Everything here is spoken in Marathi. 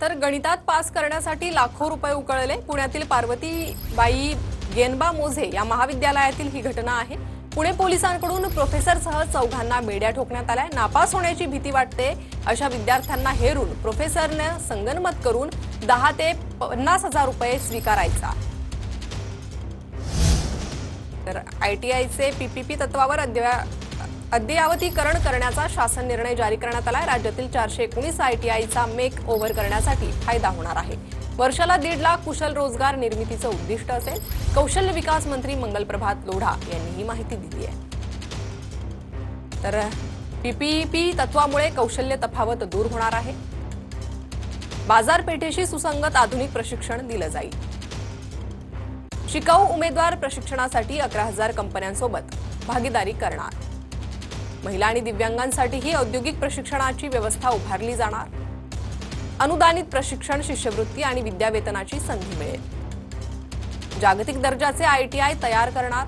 तर गणितात पास करण्यासाठी लाखो रुपये उकळले। पुण्यातील पार्वतीबाई गेनबा मोझे या महाविद्यालयातील ही घटना आहे। पुणे पोलिसांकडून प्रोफेसरसह चौघांना बेड्या ठोकण्यात आल्या। नापास होण्याची भीती वाटते अशा विद्यार्थ्यांना हेरून प्रोफेसरने संगनमत करून 10 ते 50,000 रुपये स्वीकारायचा। तर आयटीआयचे पीपीपी तत्वावर अद्ययावतीकरण करण्याचा शासन निर्णय जारी करण्यात आला। राज्यातील 419 आयटीआयचा मेक ओव्हर करण्यासाठी फायदा होणार आहे। वर्षाला 1.5 लाख कुशल रोजगार निर्मितीचं उद्दिष्ट असेल। कौशल्य विकास मंत्री मंगलप्रभात लोढा यांनी ही माहिती दिली आहे। तर पीपीपी तत्वामुळे कौशल्य तफावत दूर होणार आहे। बाजारपेठेशी सुसंगत आधुनिक प्रशिक्षण दिलं जाईल। शिकाऊ उमेदवार प्रशिक्षणासाठी 11,000 कंपन्यांसोबत भागीदारी करणार। महिला आणि दिव्यांगांसाठीही औद्योगिक प्रशिक्षणाची व्यवस्था उभारली जाणार। अनुदानित प्रशिक्षण, शिष्यवृत्ती आणि विद्यावेतनाची संधी मिळेल। जागतिक दर्जाचे आयटीआय तयार करणार।